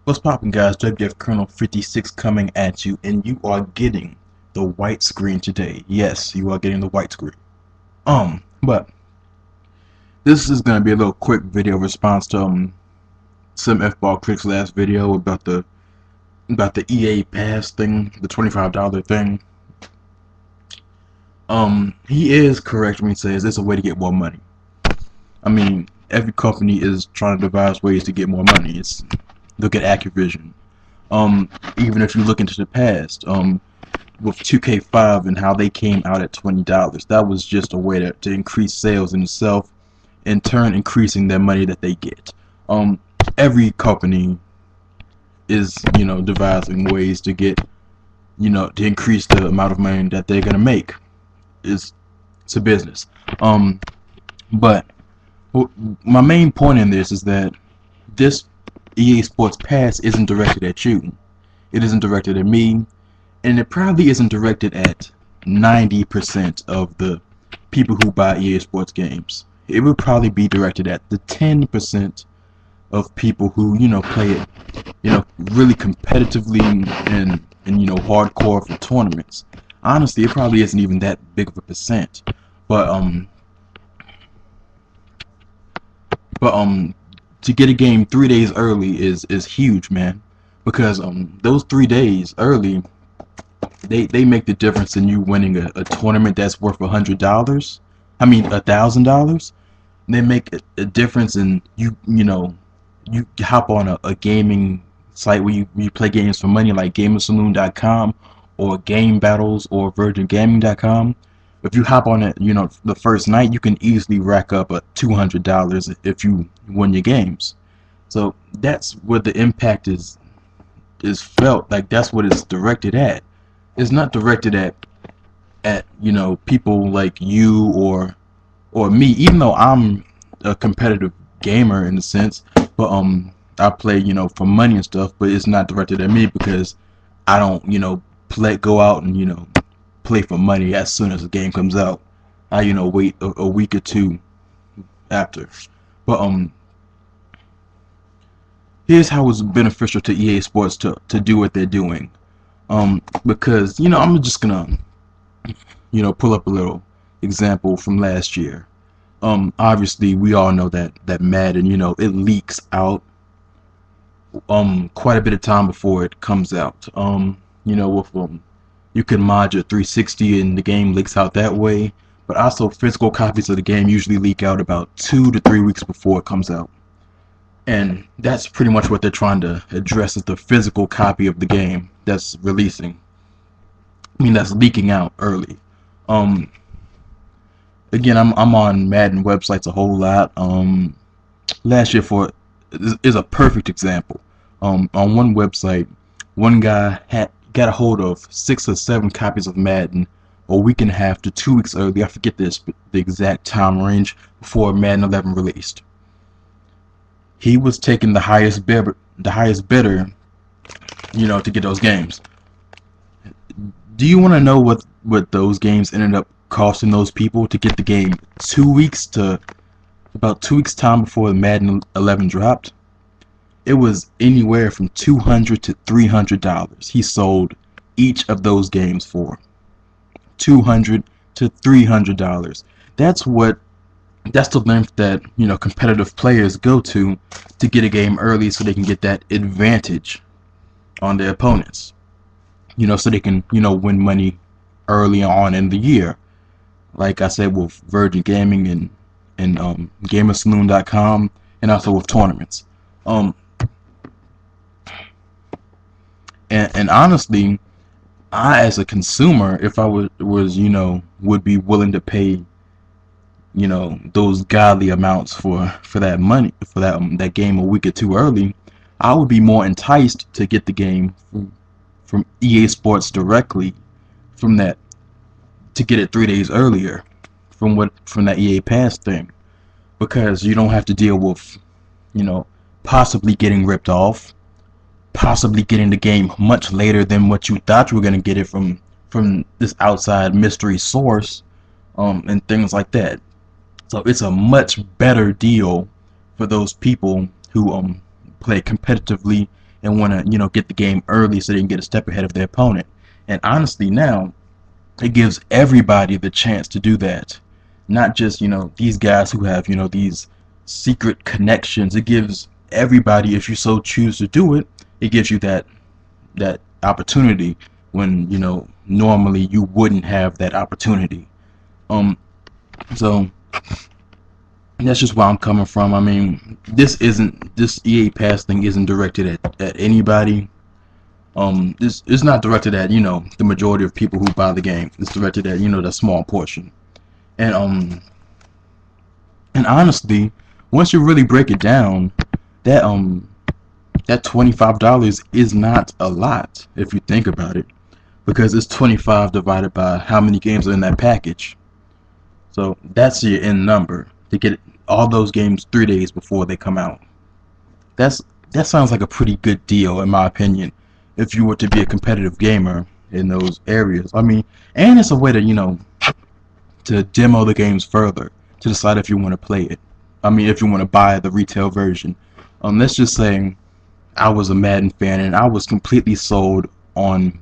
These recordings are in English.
What's poppin', guys? WFColonel 56 coming at you, and you are getting the white screen today. Yes, you are getting the white screen. But this is gonna be a little quick video response to some F-ball critics' last video about the EA Pass thing, the $25 thing. He is correct when he says it's a way to get more money. I mean, every company is trying to devise ways to get more money. Look at Activision. Even if you look into the past, with 2K5 and how they came out at $20, that was just a way to increase sales in itself, in turn increasing their money that they get. Every company is, devising ways to get, to increase the amount of money that they're gonna make. It's a business. But my main point in this is that this EA Sports Pass isn't directed at you. It isn't directed at me, and it probably isn't directed at 90% of the people who buy EA Sports games. It would probably be directed at the 10% of people who, play it, really competitively and hardcore for tournaments. Honestly, it probably isn't even that big of a percent. But to get a game 3 days early is huge, man, because those 3 days early, they make the difference in you winning a tournament that's worth $100. I mean $1,000. They make a difference in you hop on a gaming site where you play games for money, like gamersaloon.com or Game Battles or virgingaming.com. If you hop on it, the first night, you can easily rack up $200 if you win your games. So that's where the impact is felt. Like, that's what it's directed at. It's not directed at people like you or me, even though I'm a competitive gamer in a sense. But I play for money and stuff, but it's not directed at me because I don't go out and play for money as soon as the game comes out. I wait a week or two after. But here's how it's beneficial to EA Sports to do what they're doing. Because I'm just gonna pull up a little example from last year. Obviously we all know that Madden, it leaks out quite a bit of time before it comes out. With you can mod your 360 and the game leaks out that way, but also physical copies of the game usually leak out about 2 to 3 weeks before it comes out. And that's pretty much what they're trying to address, is the physical copy of the game that's releasing. I mean, that's leaking out early. Again, I'm on Madden websites a whole lot. Last year is a perfect example. On one website, one guy got a hold of 6 or 7 copies of Madden a week and a half to 2 weeks early. I forget the exact time range before Madden 11 released. He was taking the highest bidder, to get those games. Do you want to know what those games ended up costing those people to get the game about 2 weeks time before the Madden 11 dropped? It was anywhere from $200 to $300. He sold each of those games for $200 to $300. That's the length that competitive players go to get a game early, so they can get that advantage on their opponents. So they can win money early on in the year. Like I said, with Virgin Gaming and gamersaloon.com, and also with tournaments. And honestly, I, as a consumer, if I would be willing to pay those godly amounts for that money, for that game a week or two early, I would be more enticed to get the game from EA Sports directly, to get it 3 days earlier from that EA Pass thing, because you don't have to deal with possibly getting ripped off, possibly getting the game much later than what you thought you were going to get it from this outside mystery source, and things like that. So it's a much better deal for those people who play competitively and want to, you know, get the game early so they can get a step ahead of their opponent. And honestly, now it gives everybody the chance to do that, not just, you know, these guys who have, you know, these secret connections. It gives everybody, if you so choose to do it, it gives you that opportunity when, you know, normally you wouldn't have that opportunity. So that's just where I'm coming from. I mean, this EA Pass thing isn't directed at anybody. This is not directed at, you know, the majority of people who buy the game. It's directed at, you know, the small portion. And honestly, once you really break it down, that that $25 is not a lot if you think about it, because it's 25 divided by how many games are in that package. So that's your end number to get all those games 3 days before they come out. That sounds like a pretty good deal in my opinion, if you were to be a competitive gamer in those areas. I mean, and it's a way to, you know, to demo the games further, to decide if you want to play it. I mean, if you want to buy the retail version. Let's just say I was a Madden fan and I was completely sold on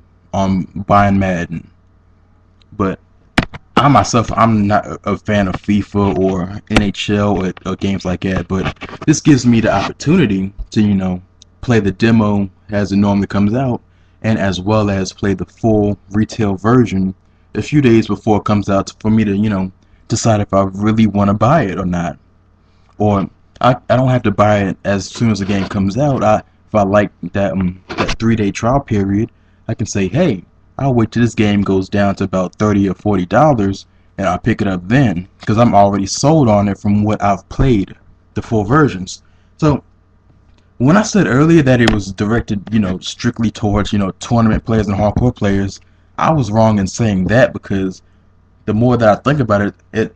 buying Madden, but I myself, I'm not a fan of FIFA or NHL or games like that. But this gives me the opportunity to, you know, play the demo as it normally comes out, and as well as play the full retail version a few days before it comes out, for me to, you know, decide if I really want to buy it or not. Or I don't have to buy it as soon as the game comes out. If I like that 3-day trial period, I can say, hey, I'll wait till this game goes down to about $30 or $40, and I'll pick it up then, because I'm already sold on it from what I've played, the full versions. So when I said earlier that it was directed, you know, strictly towards, you know, tournament players and hardcore players, I was wrong in saying that, because the more that I think about it,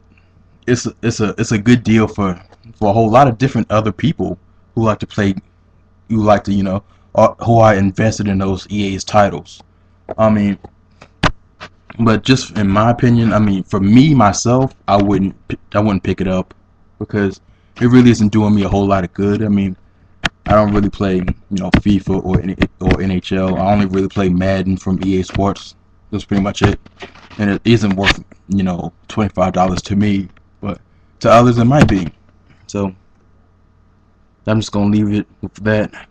it's a good deal for a whole lot of different other people who like to play, who like to, you know, who are invested in those EA's titles. I mean, but just in my opinion, I mean, for me myself, I wouldn't pick it up, because it really isn't doing me a whole lot of good. I mean, I don't really play, you know, FIFA or NHL. I only really play Madden from EA Sports. That's pretty much it, and it isn't worth, you know, $25 to me, but to others it might be. So I'm just gonna leave it with that.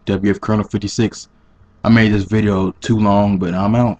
WFColonel 56. I made this video too long, but I'm out.